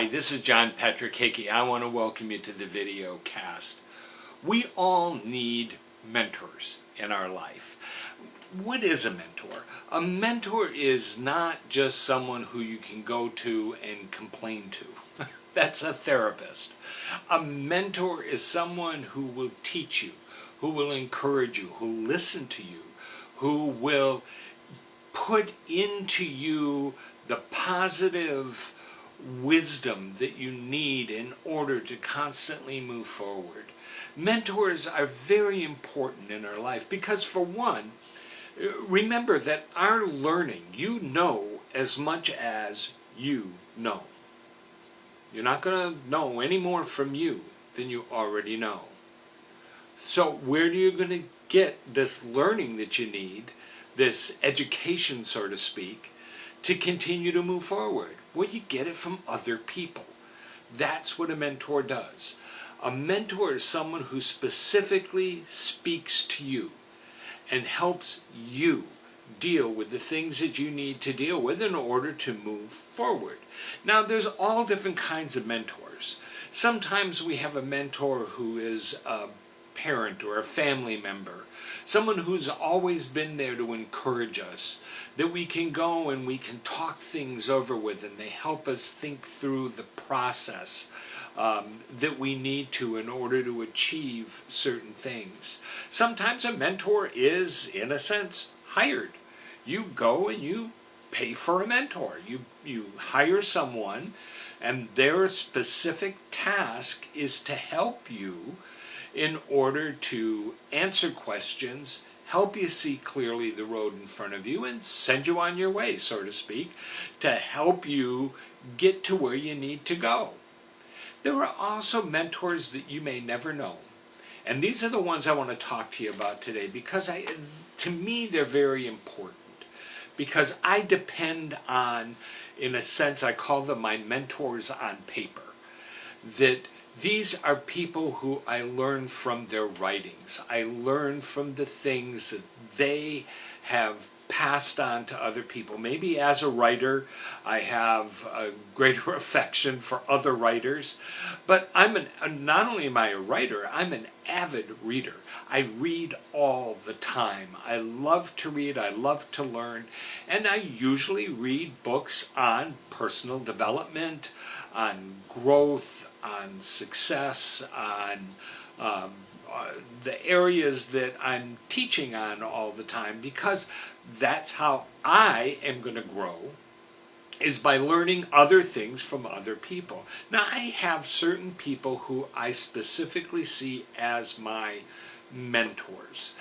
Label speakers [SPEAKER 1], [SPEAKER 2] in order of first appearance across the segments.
[SPEAKER 1] Hi, this is John Patrick Hickey. I want to welcome you to the video cast. We all need mentors in our life. What is a mentor? A mentor is not just someone who you can go to and complain to. That's a therapist. A mentor is someone who will teach you, who will encourage you, who will listen to you, who will put into you the positive wisdom that you need in order to constantly move forward. Mentors are very important in our life because, for one, remember that our learning, you know as much as you know. You're not going to know any more from you than you already know. So where are you going to get this learning that you need, this education, so to speak, to continue to move forward? Well, you get it from other people. That's what a mentor does. A mentor is someone who specifically speaks to you and helps you deal with the things that you need to deal with in order to move forward. Now, there's all different kinds of mentors. Sometimes we have a mentor who is a parent or a family member, someone who's always been there to encourage us, that we can go and we can talk things over with, and they help us think through the process that we need to in order to achieve certain things. Sometimes a mentor is, in a sense, hired. You go and you pay for a mentor. You hire someone, and their specific task is to help you in order to answer questions, help you see clearly the road in front of you, and send you on your way, so to speak, to help you get to where you need to go. There are also mentors that you may never know. And these are the ones I want to talk to you about today because to me they're very important. Because I depend on, in a sense, I call them my mentors on paper. That these are people who I learn from their writings. I learn from the things that they have passed on to other people. Maybe as a writer, I have a greater affection for other writers, but not only am I a writer, I'm an avid reader. I read all the time. I love to read, I love to learn, and I usually read books on personal development, on growth, on success, on the areas that I'm teaching on all the time, because that's how I am going to grow, is by learning other things from other people. Now, I have certain people who I specifically see as my mentors,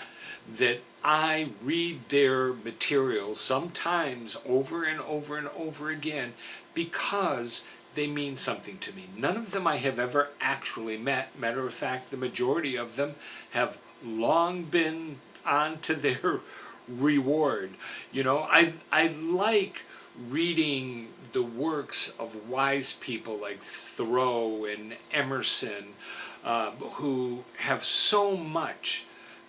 [SPEAKER 1] that I read their materials sometimes over and over and over again because they mean something to me. None of them I have ever actually met. Matter of fact, the majority of them have long been on to their reward. You know, I like reading the works of wise people like Thoreau and Emerson, who have so much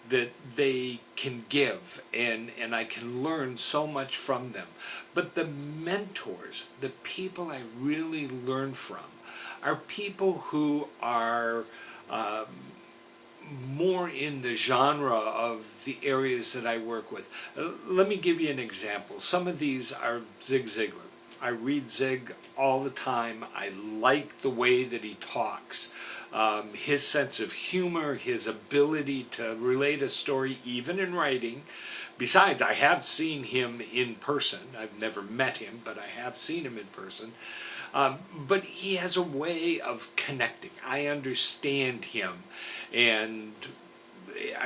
[SPEAKER 1] that they can give, and I can learn so much from them. But the mentors, the people I really learn from, are people who are more in the genre of the areas that I work with. Let me give you an example. Some of these are Zig Ziglar. I read Zig all the time. I like the way that he talks. His sense of humor, his ability to relate a story even in writing. Besides, I have seen him in person. I've never met him, but I have seen him in person. But he has a way of connecting. I understand him, and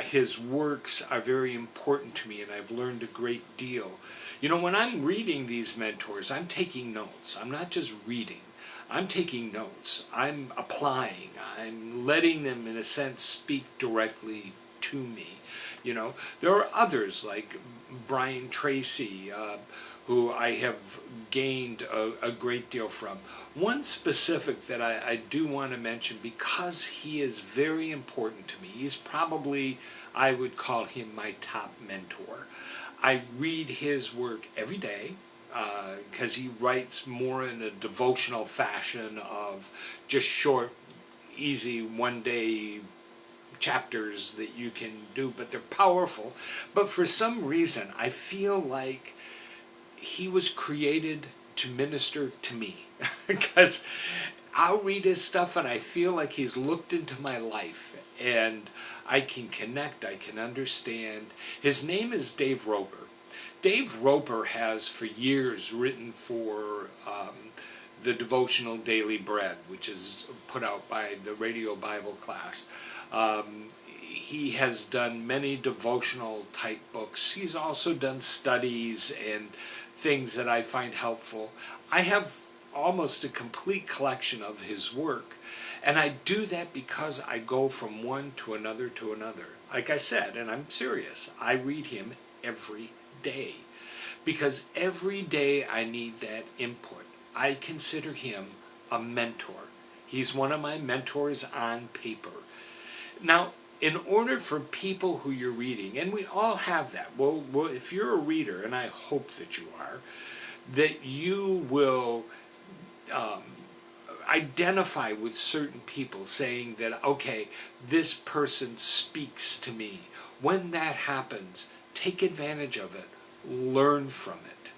[SPEAKER 1] his works are very important to me, and I've learned a great deal. You know, when I'm reading these mentors, I'm taking notes. I'm not just reading. I'm taking notes. I'm applying. I'm letting them, in a sense, speak directly to me. You know, there are others like Brian Tracy, who I have gained a great deal from. One specific that I do want to mention, because he is very important to me, he's probably, I would call him my top mentor. I read his work every day. because he writes more in a devotional fashion of just short, easy, one-day chapters that you can do, but they're powerful. But for some reason, I feel like he was created to minister to me, because I'll read his stuff and I feel like he's looked into my life, and I can connect, I can understand. His name is Dave Roper. Dave Roper has for years written for the devotional Daily Bread, which is put out by the Radio Bible Class. He has done many devotional type books. He's also done studies and things that I find helpful. I have almost a complete collection of his work, and I do that because I go from one to another to another. Like I said, and I'm serious, I read him every day, because every day I need that input. I consider him a mentor. He's one of my mentors on paper. Now, in order for people who you're reading, and we all have that, well, if you're a reader, and I hope that you are, that you will identify with certain people, saying that, okay, this person speaks to me. When that happens, take advantage of it. Learn from it.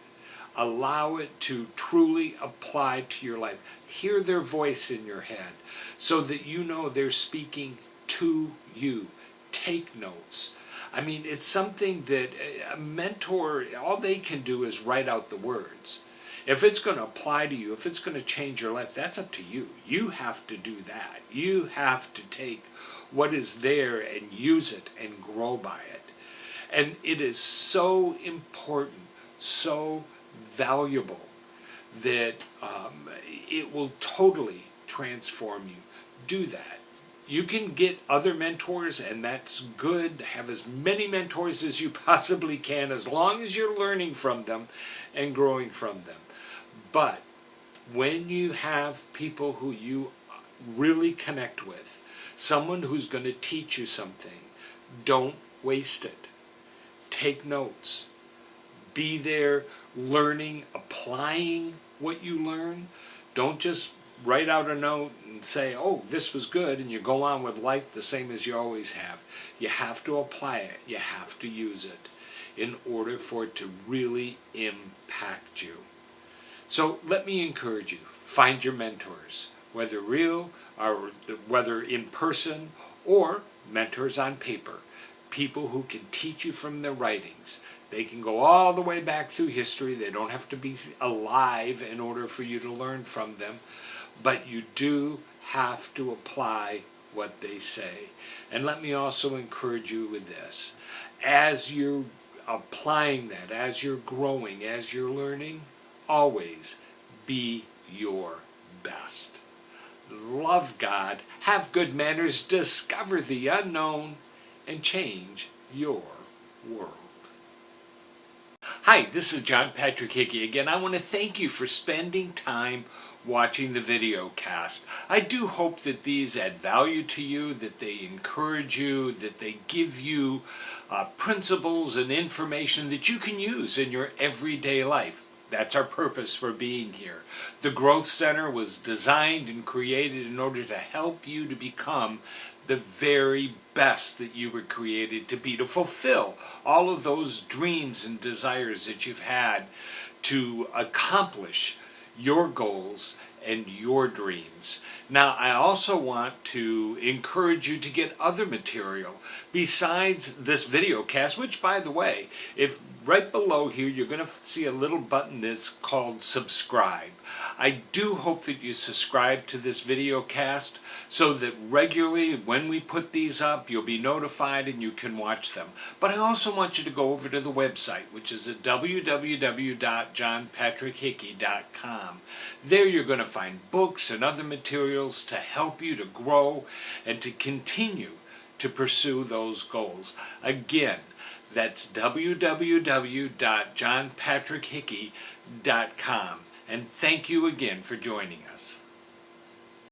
[SPEAKER 1] Allow it to truly apply to your life. Hear their voice in your head so that you know they're speaking to you. Take notes. I mean, it's something that a mentor, all they can do is write out the words. If it's going to apply to you, if it's going to change your life, that's up to you. You have to do that. You have to take what is there and use it and grow by it. And it is so important, so valuable, that it will totally transform you. Do that. You can get other mentors, and that's good. Have as many mentors as you possibly can, as long as you're learning from them and growing from them. But when you have people who you really connect with, someone who's going to teach you something, don't waste it. Take notes. Be there learning, applying what you learn. Don't just write out a note and say, oh, this was good, and you go on with life the same as you always have. You have to apply it. You have to use it in order for it to really impact you. So let me encourage you. Find your mentors, whether real or whether in person, or mentors on paper. People who can teach you from their writings. They can go all the way back through history. They don't have to be alive in order for you to learn from them. But you do have to apply what they say. And let me also encourage you with this. As you're applying that, as you're growing, as you're learning, always be your best. Love God, have good manners, discover the unknown, and change your world. Hi, this is John Patrick Hickey again. I want to thank you for spending time watching the video cast. I do hope that these add value to you, that they encourage you, that they give you principles and information that you can use in your everyday life. That's our purpose for being here. The Growth Center was designed and created in order to help you to become the very best that you were created to be, to fulfill all of those dreams and desires that you've had, to accomplish your goals and your dreams. Now, I also want to encourage you to get other material besides this video cast, which, by the way, if right below here, you're going to see a little button that's called subscribe. I do hope that you subscribe to this video cast so that regularly when we put these up, you'll be notified and you can watch them. But I also want you to go over to the website, which is at www.johnpatrickhickey.com. There you're going to find books and other materials to help you to grow and to continue to pursue those goals. Again, that's www.johnpatrickhickey.com. And thank you again for joining us.